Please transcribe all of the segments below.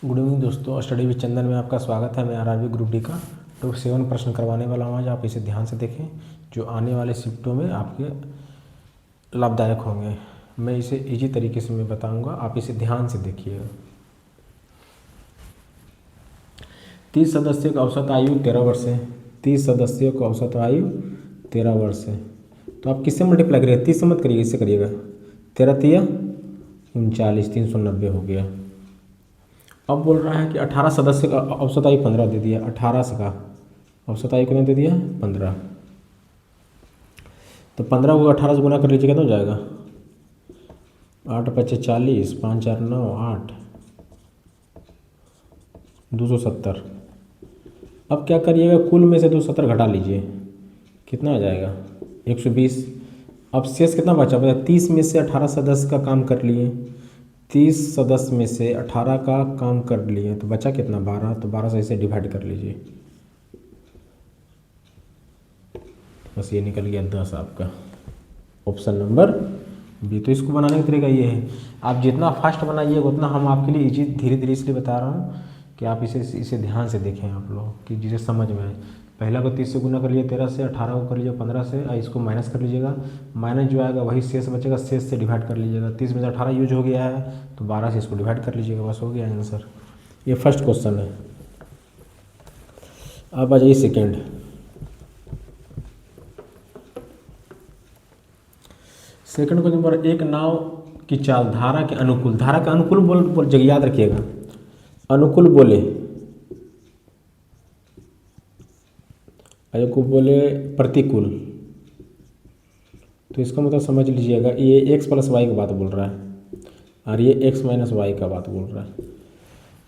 Good evening दोस्तों, study with चंदन में आपका स्वागत है। मैं आरआरबी ग्रुप डी का टॉप 7 प्रश्न करवाने वाला हूँ आज। आप इसे ध्यान से देखें, जो आने वाले शिफ्टों में आपके लाभदायक होंगे। मैं इसे इजी तरीके से मैं बताऊंगा, आप इसे ध्यान से देखिएगा। 30 सदस्यों की औसत आयु 13 वर्ष है। 30 सदस्यों की औसत आयु 13 वर्ष है। तो आप किससे मल्टीप्लाई करिएगा? 30 से मत करिएगा, इससे करिएगा। 13 तिया 39, 390 हो गया। अब बोल रहा है कि 18 सदस्य का औसत आयु 15 दे दिया। 18 से का औसत आयु कितना दे दिया? 15। तो 15 को 18 से गुना कर लीजिए, कितना हो जाएगा? 8 × 5 = 40, 5 × 4 = 9, 8, 270। अब क्या करिएगा? कुल में से 270 घटा लीजिए, कितना आ जाएगा? 120। अब शेष कितना बचा? 30 में से 18 सदस्य का काम कर लिए। 30 सदस्य में से 18 का काम कर लिए तो बचा कितना? 12। तो 12 से इसे डिवाइड कर लीजिए, बस ये निकल गया 10 आपका। Option number B. तो इसको बनाने का तरीका ये है, आप जितना फास्ट बनाइएगा उतना हम आपके लिए इजी धीरे धीरे इसलिए बता रहा हूँ कि आप इसे ध्यान से देखें आप लोग, कि जिसे समझ में आए। पहला को 30 से गुना कर लीजिए 13 से, 18 को कर लीजिए 15 से, इसको माइनस कर लीजिएगा। माइनस जो आएगा वही शेष बचेगा, शेष से डिवाइड कर लीजिएगा। 30 में से 18 यूज हो गया है तो 12 से इसको डिवाइड कर लीजिएगा, बस हो गया आंसर। ये फर्स्ट क्वेश्चन है। अब आ जाइए सेकेंड। सेकंड क्वेश्चन पर एक नाव की चाल धारा के अनुकूल, धारा के अनुकूल बोल जगह याद रखिएगा, अनुकूल बोले, को बोले प्रतिकूल, तो इसका मतलब समझ लीजिएगा ये x + y की बात बोल रहा है और ये x - y का बात बोल रहा है।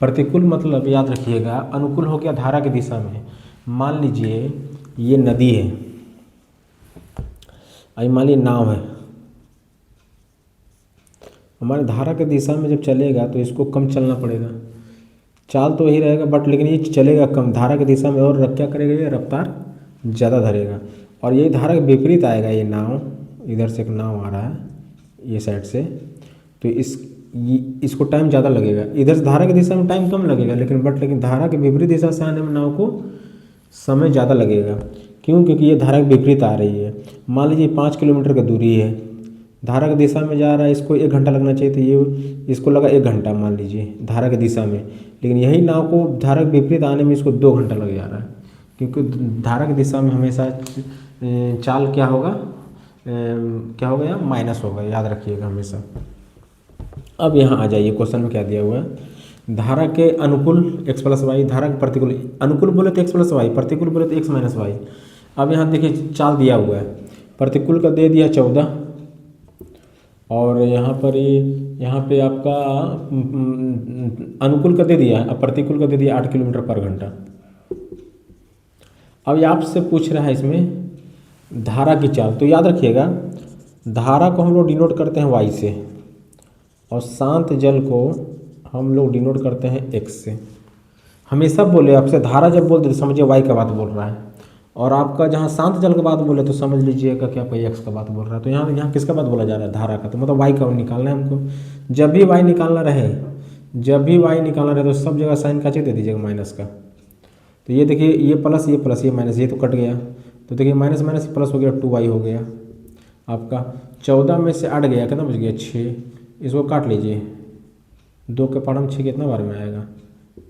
प्रतिकूल मतलब याद रखिएगा, अनुकूल हो गया धारा की दिशा में। मान लीजिए ये नदी है, मान लीजिए नाव है, हमारे धारा की दिशा में जब चलेगा तो इसको कम चलना पड़ेगा। चाल तो वही रहेगा बट लेकिन ये चलेगा कम धारा की दिशा में, और क्या करेगा? ये रफ्तार ज़्यादा धरेगा। और यही धारा के विपरीत आएगा ये नाव, इधर से एक नाव आ रहा है ये साइड से, तो इसको टाइम ज़्यादा लगेगा। इधर से धारा की दिशा में टाइम कम लगेगा, लेकिन धारा के विपरीत दिशा से आने में नाव को समय ज़्यादा लगेगा। क्यों? क्योंकि ये धारा के विपरीत आ रही है। मान लीजिए 5 किलोमीटर की दूरी है, धारा की दिशा में जा रहा है, इसको 1 घंटा लगना चाहिए, तो ये इसको लगा 1 घंटा मान लीजिए धारा की दिशा में, लेकिन यही नाव को धारा के विपरीत आने में इसको 2 घंटा लग जा रहा है। क्योंकि धारा की दिशा में हमेशा चाल क्या होगा? क्या होगा? यहाँ माइनस होगा, याद रखिएगा हमेशा। अब यहाँ आ जाइए, क्वेश्चन में क्या दिया हुआ है? धारा के अनुकूल x + y, धारा के प्रतिकूल, अनुकूल बोले तो x + y, प्रतिकूल बोले तो x - y। अब यहाँ देखिए चाल दिया हुआ है, प्रतिकूल का दे दिया 14, और यहाँ पे आपका अनुकूल का दे दिया है, अब प्रतिकूल का दे दिया 8 किलोमीटर पर घंटा। अब ये आपसे पूछ रहा है इसमें धारा की चाल, तो याद रखिएगा धारा को हम लोग डिनोट करते हैं y से, और शांत जल को हम लोग डिनोट करते हैं x से। हमेशा बोले आपसे धारा जब बोलते तो समझिए y का बात बोल रहा है, और आपका जहाँ शांत जल का बात बोले तो समझ लीजिएगा कि आपका x का बात बोल रहा है। तो यहाँ किसका बात बोला जा रहा है? धारा का। तो मतलब y का निकालना है हमको। जब भी y निकालना रहे तो सब जगह साइन का चेक दे दीजिएगा माइनस का। तो ये देखिए ये प्लस ये माइनस, ये तो कट गया, तो देखिए माइनस माइनस प्लस हो गया, 2y हो गया आपका। 14 में से 8 गया, कितना बच गया? 6। इसको काट लीजिए, 2 के पावर में 6 कितना बार में आएगा?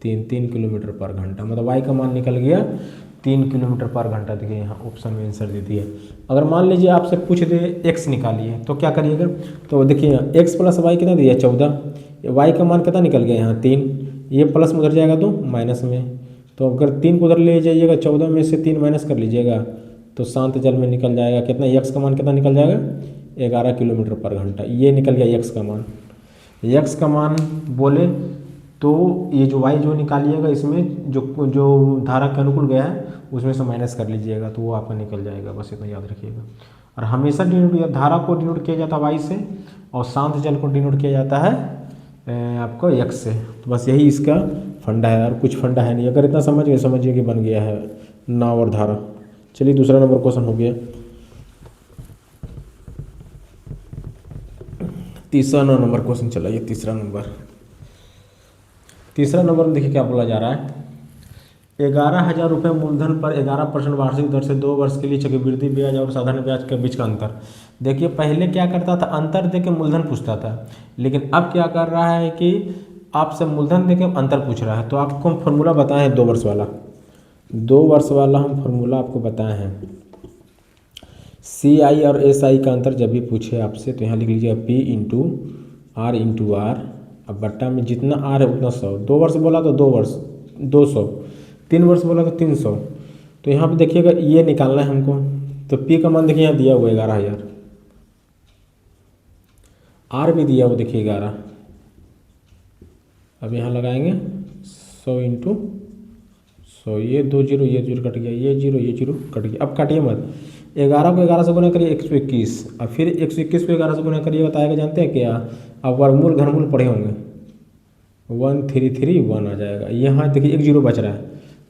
3 किलोमीटर पर घंटा। मतलब y का मान निकल गया 3 किलोमीटर पर घंटा। देखिए यहाँ ऑप्शन में आंसर दे दिया। अगर मान लीजिए आपसे पूछ दे x निकालिए तो क्या करिएगा? तो देखिए x + y कितना दिया? 14। y का मान कितना निकल गया यहाँ? 3। ये प्लस में उधर जाएगा तो माइनस में, तो अगर 3 को उधर ले जाइएगा, 14 में से 3 माइनस कर लीजिएगा तो शांत जल में निकल जाएगा कितना? x का मान कितना निकल जाएगा? 11 किलोमीटर पर घंटा। ये निकल गया x का मान। x का मान बोले तो ये जो y जो निकालिएगा इसमें जो धारा के अनुकूल गया है उसमें से माइनस कर लीजिएगा, तो वो आपका निकल जाएगा। बस इतना याद रखिएगा। और हमेशा धारा को डिनोट किया जाता है y से, और शांत जल को डिनोट किया जाता है आपको x से। तो बस यही इसका फंडा है, और कुछ फंडा है नहीं। अगर इतना समझ गए, समझिए कि बन गया है नाव और धारा। चलिए दूसरा नंबर क्वेश्चन हो गया। तीसरा नंबर क्वेश्चन चला, ये तीसरा तीसरा नंबर में देखिए क्या बोला जा रहा है, 11,000 रुपये मूलधन पर 11% वार्षिक दर से 2 वर्ष के लिए चक्रवृद्धि ब्याज और साधारण ब्याज के बीच का अंतर। देखिए पहले क्या करता था, अंतर दे के मूलधन पूछता था, लेकिन अब क्या कर रहा है कि आपसे मूलधन दे के अंतर पूछ रहा है। तो आपको हम फॉर्मूला बताए हैं 2 वर्ष वाला, 2 वर्ष वाला हम फॉर्मूला आपको बताए हैं। CI और SI का अंतर जब भी पूछे आपसे तो यहाँ लिख लीजिएगा P इंटू R, अब बट्टा में जितना R है उतना 100। 2 वर्ष बोला तो 2 वर्ष 200, 3 वर्ष बोला तो 300। तो यहाँ पे देखिएगा ये निकालना है हमको, तो P का मान देखिए यहाँ दिया हुआ 11,000, R भी दिया हुआ देखिए 11। अब यहाँ लगाएंगे 100 इंटू 100, ये 2 जीरो, ये जीरो कट गया, ये जीरो कट गया। अब काटिए मत, 11 को 11 से गुना करिए 121, अब फिर 121 को 11 से गुना करिए, बताएगा जानते हैं क्या, अब वर्गमूल घनमूल पढ़े होंगे, 1331 आ जाएगा। यहाँ देखिए 1 जीरो बच रहा है,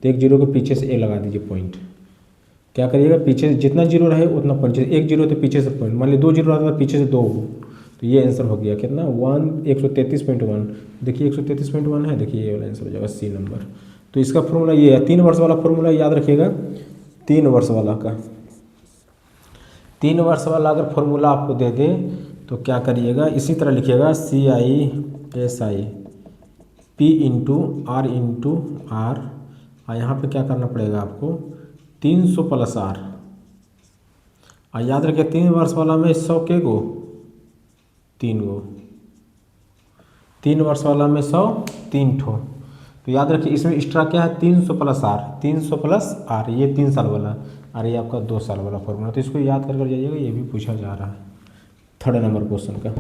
तो 1 जीरो के पीछे से ए लगा दीजिए पॉइंट। क्या करिएगा, पीछे जितना जीरो रहे उतना पॉइंट, 1 जीरो तो पीछे से पॉइंट, मान लीजिए 2 जीरो रहता था पीछे से 2 हो, तो ये आंसर हो गया कितना 133.1। देखिए 133.1 है, देखिए ये वाला आंसर हो जाएगा C नंबर। तो इसका फॉर्मूला ये है, 3 वर्ष वाला फॉर्मूला याद रखिएगा, 3 वर्ष वाला का 3 वर्ष वाला अगर फॉर्मूला आपको दे दे तो क्या करिएगा, इसी तरह लिखिएगा CI SI P into R और यहाँ पे क्या करना पड़ेगा आपको 300 प्लस R। और याद रखिए 3 वर्ष वाला में 100 के गो 3 गो, 3 वर्ष वाला में 100 3 ठो। तो याद रखिए इसमें एक्स्ट्रा क्या है 300 प्लस R, 300 प्लस R, ये 3 साल वाला और ये आपका 2 साल वाला फॉर्मूला। तो इसको याद कर जाइएगा, ये भी पूछा जा रहा है 3rd नंबर क्वेश्चन का।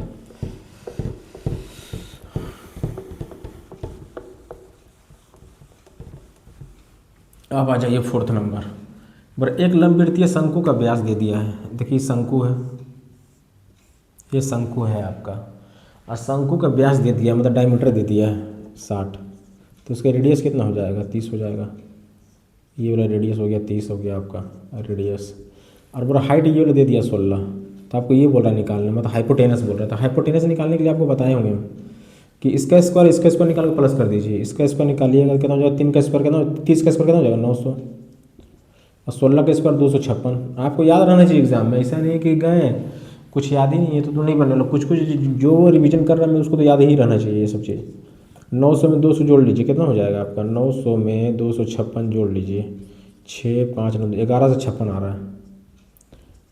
अब आ जाइए 4th नंबर। एक लंबवृत्तीय शंकु का व्यास दे दिया है, देखिए शंकु है, ये शंकु है आपका, और शंकु का व्यास दे दिया मतलब डायमीटर दे दिया है 60, तो उसका रेडियस कितना हो जाएगा 30 हो जाएगा। ये वाला रेडियस हो गया 30 हो गया आपका रेडियस, और पूरा हाइट ये वाला दे दिया 16। तो आपको ये बोल रहा है निकालने, मतलब हाइपोटेनस बोल रहा था। हाइपोटेनस निकालने के लिए आपको बताए होंगे कि इसका स्क्वायर निकाल के प्लस कर दीजिए, इसका स्क्वायर निकालिएगा कितना हो जाएगा, 3 का स्क्वायर कितना, 30 का स्क्वायर कितना हो जाएगा 900, और 16 का स्क्वायर 256। आपको याद रहना चाहिए एग्जाम में, ऐसा नहीं है कि गए कुछ याद ही नहीं है तो नहीं बनने लगा, कुछ जो रिवीजन कर रहा है उसको तो याद ही रहना चाहिए ये सब चीज़। 900 में 200 जोड़ लीजिए, कितना हो जाएगा आपका 900 में 256 जोड़ लीजिए, 6 5 9 11 से 56 आ रहा है।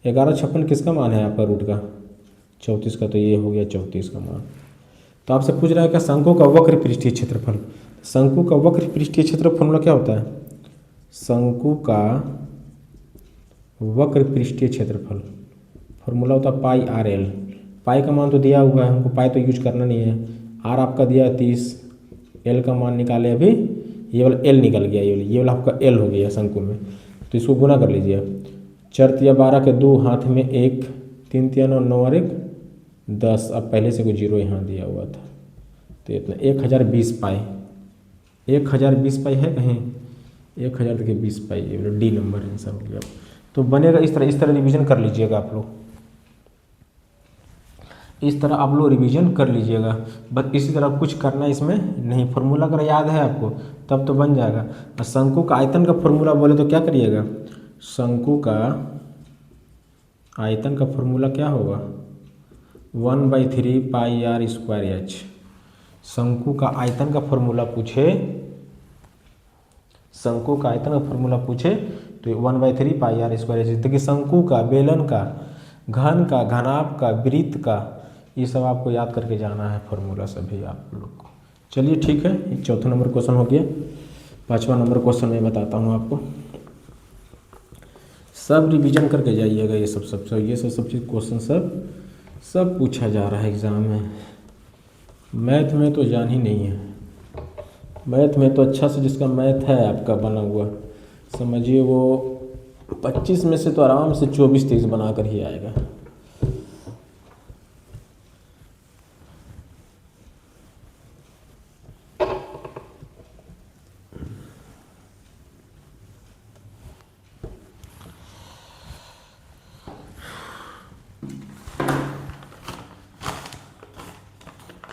11 56 किसका मान है आपका रूट का 34 का, तो ये हो गया 34 का मान। तो आपसे पूछ रहा है कि शंकु का वक्र पृष्ठीय क्षेत्रफल, शंकु का वक्र पृष्ठीय क्षेत्रफल फॉर्मूला क्या होता है, शंकु का वक्र पृष्ठीय क्षेत्रफल फॉर्मूला होता है पाई RL। पाई का मान तो दिया हुआ है, हमको पाई तो यूज करना नहीं है, R आपका दिया है 30, L का मान निकाले अभी, ये वाला L निकल गया, ये वाला आपका L हो गया शंकु में। तो इसको गुना कर लीजिए, 4 तिया 12 के 2 हाथ में 1, 3 तिया 9 9 और 1 10, अब पहले से कोई जीरो यहाँ दिया हुआ था, तो इतना 1020 पाई, 1020 पाई है कहीं, 1000 देखिए 20 पाई, ये D नंबर आंसर हो गया। तो बनेगा इस तरह रिवीजन कर लीजिएगा आप लोग, इस तरह आप लोग रिवीजन कर लीजिएगा, बस इसी तरह कुछ करना इसमें नहीं। फॉर्मूला अगर याद है आपको तब तो बन जाएगा। और शंकु का आयतन का फॉर्मूला बोले तो क्या करिएगा, शंकु का आयतन का फॉर्मूला क्या होगा 1/3 पाई R स्क्वायर H। शंकु का आयतन का फॉर्मूला पूछे, शंकु का आयतन का फॉर्मूला पूछे तो 1/3 पाई R स्क्वायर H। देखिए शंकु का, बेलन का, घन का, घनाभ का, वृत्त का, ये सब आपको याद करके जाना है फॉर्मूला सभी आप लोग को। चलिए ठीक है, 4th नंबर क्वेश्चन हो गया। 5वां नंबर क्वेश्चन मैं बताता हूँ आपको, सब रिवीजन करके जाइएगा, ये सब चीज़ क्वेश्चन सब पूछा जा रहा है एग्ज़ाम में। मैथ में तो जान ही नहीं है, मैथ में तो अच्छा से जिसका मैथ है आपका बना हुआ समझिए वो 25 में से तो आराम से 24-23 बना कर ही आएगा।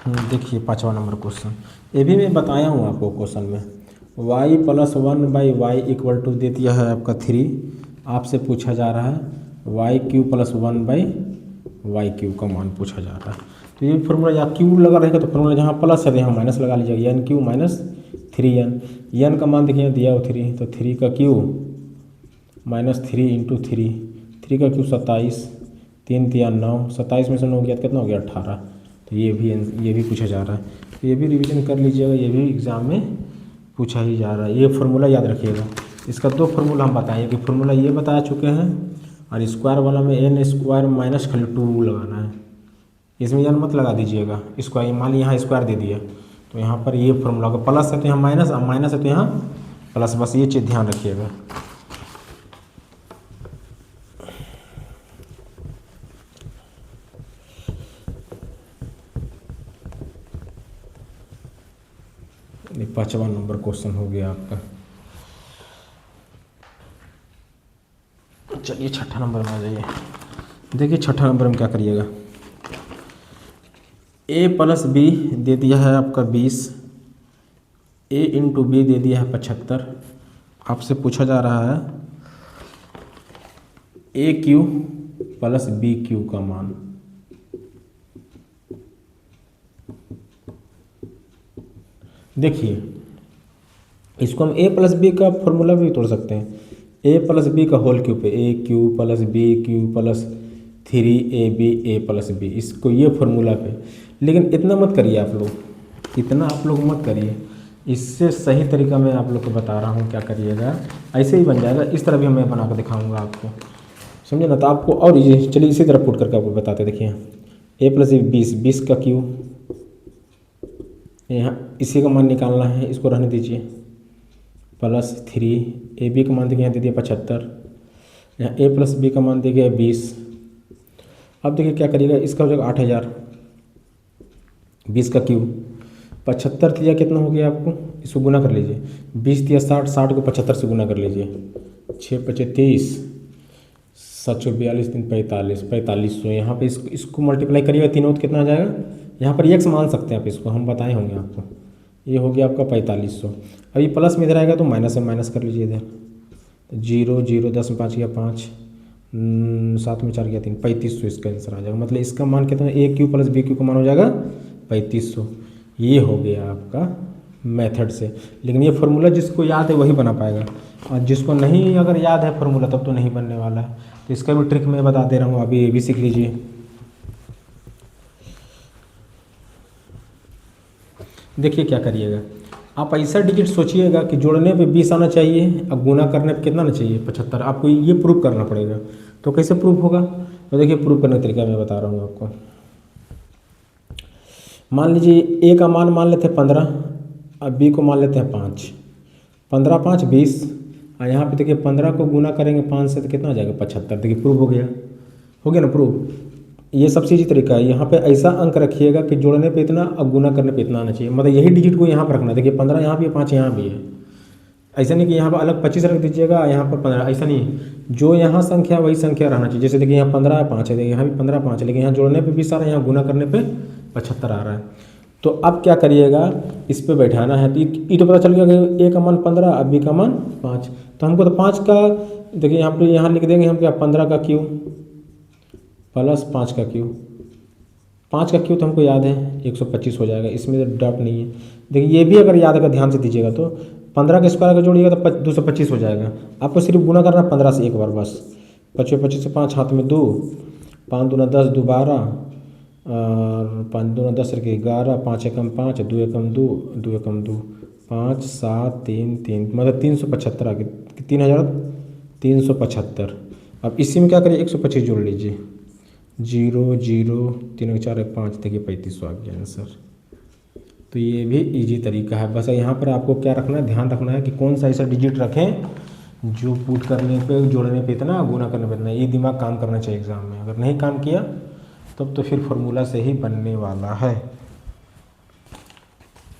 देखिए 5वां नंबर क्वेश्चन, ये भी मैं बताया हूँ आपको क्वेश्चन में। y + 1/y = दे दिया है आपका 3। आपसे पूछा जा रहा है y³ + 1/y³ का मान पूछा जा रहा है। तो ये फॉर्मूला या क्यू लगा रहेगा तो फॉर्मूला जहाँ प्लस है तो यहाँ माइनस लगा लीजिएगा, n³ - 3n। n का मान देखिए दिया हो 3, तो 3 का क्यू -3 × 3, 3 का क्यू 27, 3 × 3 = 9, 27 में से 9 गया तो कितना हो गया 18। तो ये भी पूछा जा रहा है, तो ये भी रिवीजन कर लीजिएगा, ये भी एग्ज़ाम में पूछा ही जा रहा है। ये फार्मूला याद रखिएगा। इसका 2 फार्मूला हम बताएं कि फार्मूला ये बता चुके हैं, और स्क्वायर वाला में n² - खाली 2 लगाना है, इसमें n मत लगा दीजिएगा। स्क्वायर मान ली यहाँ स्क्वायर दे दिया तो यहाँ पर ये फार्मूला का प्लस है तो यहाँ माइनस, और माइनस है तो यहाँ प्लस, बस ये चीज़ ध्यान रखिएगा। ये 5वां नंबर क्वेश्चन हो गया आपका। चलिए 6ठा नंबर में आ जाइए। देखिए 6ठा नंबर में क्या करिएगा, a + b दे दिया है आपका 20, a × b दे दिया है 75। आपसे पूछा जा रहा है a³ + b³ का मान। देखिए इसको हम a + b का फॉर्मूला भी तोड़ सकते हैं, a + b का होल क्यूब पे a³ + b³ + 3ab a + b, इसको ये फार्मूला पे। लेकिन इतना मत करिए आप लोग, इतना आप लोग मत करिए, इससे सही तरीका मैं आप लोग को बता रहा हूँ। क्या करिएगा, ऐसे ही बन जाएगा, इस तरह भी मैं बना कर दिखाऊँगा आपको, समझे ना। तो आपको और चलिए इसी तरह पुट करके आपको बताते। देखिए a + b 20, 20 का क्यूब, यहाँ इसी का मान निकालना है, इसको रहने दीजिए, +3 ab का मान देखिए यहाँ दे दिया 75, यहाँ a + b का मान दे गया 20। अब देखिए क्या करिएगा, इसका हो जाएगा 8000, 20 का क्यूब, 75 दिया कितना हो गया आपको, इसको गुना कर लीजिए, 20 दिया 60, 60 को 75 से गुना कर लीजिए, 6 × 5 = 30, 7 × 42, 3 × 45, 4500। यहाँ पे इसको मल्टीप्लाई करिएगा तीनों तो कितना आ जाएगा, यहाँ पर x मान सकते हैं आप, इसको हम बताए होंगे आपको। ये हो गया आपका 4500। अब ये प्लस में इधर आएगा तो माइनस में माइनस कर लीजिए इधर, 0 0 10 में 5 गया 5, 7 में 4 गया 3, 3500 इसका आंसर आ जाएगा। मतलब इसका मान कितना, a³ + b³ का मान हो जाएगा 3500। ये हो गया आपका मेथड से। लेकिन ये फार्मूला जिसको याद है वही बना पाएगा, और जिसको नहीं अगर याद है फार्मूला तब तो नहीं बनने वाला है। तो इसका भी ट्रिक मैं बता दे रहा हूँ, अभी ये भी सीख लीजिए। देखिए क्या करिएगा, आप ऐसा डिजिट सोचिएगा कि जोड़ने पे 20 आना चाहिए, अब गुना करने पे कितना आना चाहिए 75। आपको ये प्रूव करना पड़ेगा। तो कैसे प्रूव होगा, तो देखिए प्रूव करने का तरीका मैं बता रहा हूँ आपको। मान लीजिए a का मान लेते हैं 15, अब b को मान लेते हैं 5, 15 × 5 = 20, और यहाँ पे देखिए 15 को गुना करेंगे 5 से तो कितना आ जाएगा 75। देखिए प्रूव हो गया ना प्रूव। ये सबसे इजी तरीका है। यहाँ पे ऐसा अंक रखिएगा कि जोड़ने पे इतना और गुना करने पे इतना आना चाहिए, मतलब यही डिजिट को यहाँ पर रखना है। देखिए 15 यहाँ भी है, 5 यहाँ भी है। ऐसा नहीं कि यहाँ पर अलग 25 रख दीजिएगा, यहाँ पर 15, ऐसा नहीं। जो यहाँ संख्या वही संख्या रहना चाहिए। जैसे देखिए यहाँ 15 है 5 है, देखिए यहाँ भी 15 5 है, लेकिन यहाँ जोड़ने पे 20 आ रहा है, यहाँ गुना करने पे 75 आ रहा है। तो अब क्या करिएगा, इस पर बैठाना है। तो ये तो पता चल गया कि a का मान 15 और b का मान 5। तो हमको तो 5 का देखिए यहाँ लिख देंगे हम क्या, 15 का क्यूब + 5 का क्यूब। 5 का क्यूब तो हमको याद है 125 हो जाएगा, इसमें तो डाउट नहीं है। देखिए ये भी अगर याद अगर ध्यान से दीजिएगा तो 15 का स्क्वायर अगर जोड़िएगा तो 225 हो जाएगा। आपको सिर्फ गुना करना 15 से एक बार बस। 25 25 से 5 हाथ में 2, 5 दूना 10, 2 12, और 5 दूना 10 रखे 11, 5 एकम 5, 2 एकम 2, 2 एकम 2, 5 7 3 3, मतलब 375 आ गया, 3375। अब इसी में क्या करिए 125 जोड़ लीजिए, 0 0 3 4 1 5, देखिए 3500 आ गया आंसर। तो ये भी इजी तरीका है। बस यहाँ पर आपको क्या रखना है, ध्यान रखना है कि कौन सा ऐसा डिजिट रखें जो पुट करने पे जोड़ने पे इतना, गुना करने पे इतना। ये दिमाग काम करना चाहिए एग्ज़ाम में। अगर नहीं काम किया तब तो फिर फार्मूला से ही बनने वाला है।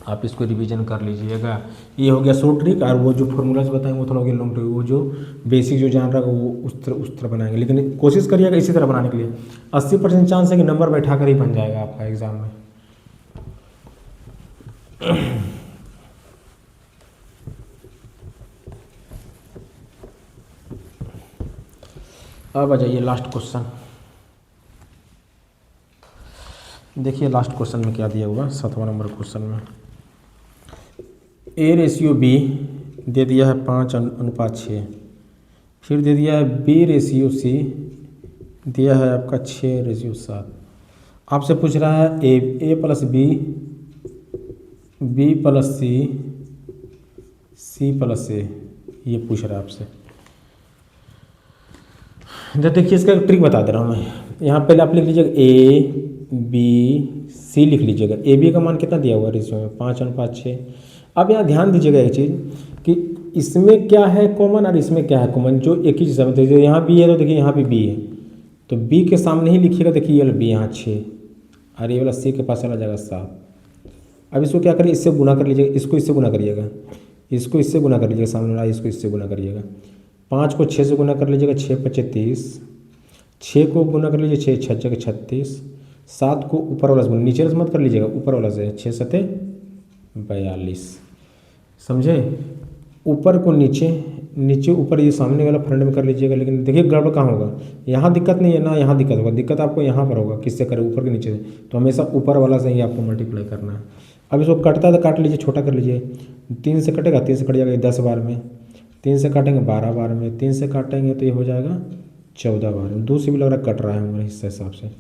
आप इसको रिवीजन कर लीजिएगा। ये हो गया शॉर्ट ट्रिक, और वो जो फार्मूलाज बताएंगे वो थोड़ा हो गया लॉन्ग ट्रिक। वो जो बेसिक जो जान रहा है वो उस तरह बनाएंगे, लेकिन कोशिश करिएगा इसी तरह बनाने के लिए। 80% चांस है कि नंबर बैठा कर ही बन जाएगा आपका एग्ज़ाम में। अब आ जाइए लास्ट क्वेश्चन। देखिए लास्ट क्वेश्चन में क्या दिया हुआ, 7वां नंबर क्वेश्चन में A/B दे दिया है 5:6, फिर दे दिया है B/C दिया है आपका 6:7। आपसे पूछ रहा है A + B, B + C + A, ये पूछ रहा है आपसे। देखिए इसका ट्रिक बता दे रहा हूँ मैं। यहाँ पहले आप लिख लीजिएगा A/B/C लिख लीजिएगा। AB का मान कितना दिया हुआ है रेशियो में, 5:6। अब यहाँ ध्यान दीजिएगा एक चीज़ कि इसमें क्या है कॉमन और इसमें क्या है कॉमन, जो एक ही चीज़ समझते हैं। यहाँ B है तो देखिए यहाँ भी B है, तो B के सामने ही लिखिएगा। देखिए ये वाला B यहाँ 6 और ये वाला C के पास चला जाएगा 7। अब इसको क्या करिए, इससे गुना कर लीजिएगा, इसको इससे गुना करिएगा, इसको इससे गुना कर लीजिएगा, सामने वाला इसको इससे गुना करिएगा। 5 को 6 से गुना कर लीजिएगा, 6×5 = 30। 6 को गुना कर लीजिए, 6×6 = 36। 7 को ऊपर वाला से गुना, नीचे से मत कर लीजिएगा, ऊपर वाला से, 6×7 = 42। समझे, ऊपर को नीचे, नीचे ऊपर, ये सामने वाला फ्रंट में कर लीजिएगा। लेकिन देखिए गड़बड़ कहाँ होगा, यहाँ दिक्कत नहीं है ना, यहाँ दिक्कत होगा। दिक्कत आपको यहाँ पर होगा, किससे करें, ऊपर के नीचे से। तो हमेशा ऊपर वाला से ही आपको मल्टीप्लाई करना है। अब इसको कटता है तो काट लीजिए, छोटा कर लीजिए। 3 से कटेगा, 3 से कट जाएगा 10 बार में, 3 से काटेंगे 12 बार में, 3 से काटेंगे तो ये हो जाएगा 14 बार में। 2 से भी लग रहा कट रहा है हमारे हिसाब से।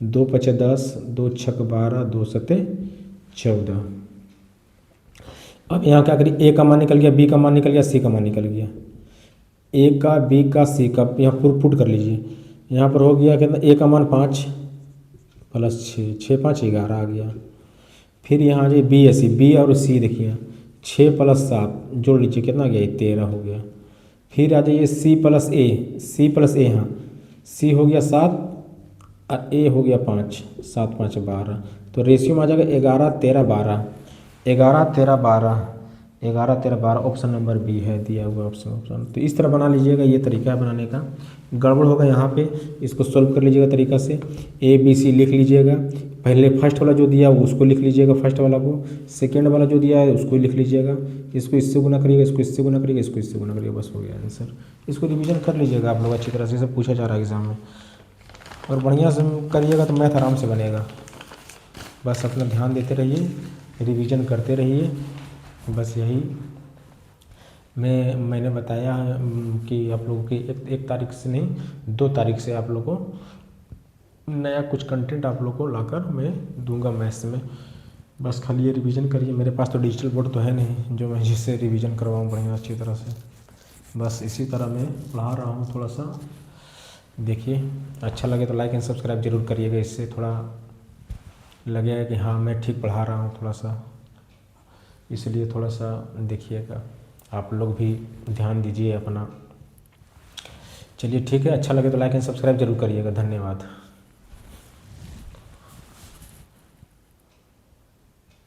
2×5 = 10, 2×6 = 12, 2×7 = 14। अब यहाँ क्या करिए, A का मान निकल गया, B का मान निकल गया, C का मान निकल गया। A का, B का, C का यहाँ पुट कर लीजिए। यहाँ पर हो गया कितना, A का मान 5 + 6, 6×5 = 11 आ गया। फिर यहाँ जो B है, B और C देखिए, 6 + 7 जोड़ लीजिए, कितना गया, 13 हो गया। फिर आ जाइए C + A, हाँ C हो गया 7 और A हो गया 5, 7×5 = 12। तो रेशियो में आ जाएगा 11, 13, 12, 11, 13, 12, 11, 13, 12। ऑप्शन नंबर B है दिया हुआ ऑप्शन। तो इस तरह बना लीजिएगा, ये तरीका है बनाने का। गड़बड़ होगा यहाँ पे, इसको सॉल्व कर लीजिएगा तरीका से। ABC लिख लीजिएगा, पहले फर्स्ट वाला जो दिया है उसको लिख लीजिएगा, फर्स्ट वाला को। सेकेंड वाला जो दिया है उसको लिख लीजिएगा। इसको इससे गुना करिएगा, इसको इससे गुना करिएगा, इसको इससे गुना करिएगा, बस हो गया आंसर। इसको रिवीजन कर लीजिएगा आप लोग अच्छी तरह से, सब पूछा जा रहा है एग्जाम में। और बढ़िया से करिएगा तो मैथ आराम से बनेगा। बस अपना ध्यान देते रहिए, रिवीजन करते रहिए। बस यही मैंने बताया कि आप लोगों की एक तारीख से नहीं, 2 तारीख से आप लोगों को नया कुछ कंटेंट आप लोग को लाकर मैं दूंगा मैथ्स में। बस खाली ये रिवीजन करिए। मेरे पास तो डिजिटल बोर्ड तो है नहीं जो मैं जिससे रिवीजन करवाऊँ बढ़िया अच्छी तरह से। बस इसी तरह मैं पढ़ा रहा हूँ थोड़ा सा। देखिए अच्छा लगे तो लाइक एंड सब्सक्राइब जरूर करिएगा, इससे थोड़ा लगेगा कि हाँ मैं ठीक पढ़ा रहा हूँ थोड़ा सा, इसलिए थोड़ा सा देखिएगा। आप लोग भी ध्यान दीजिए अपना। चलिए ठीक है, अच्छा लगे तो लाइक एंड सब्सक्राइब जरूर करिएगा। धन्यवाद।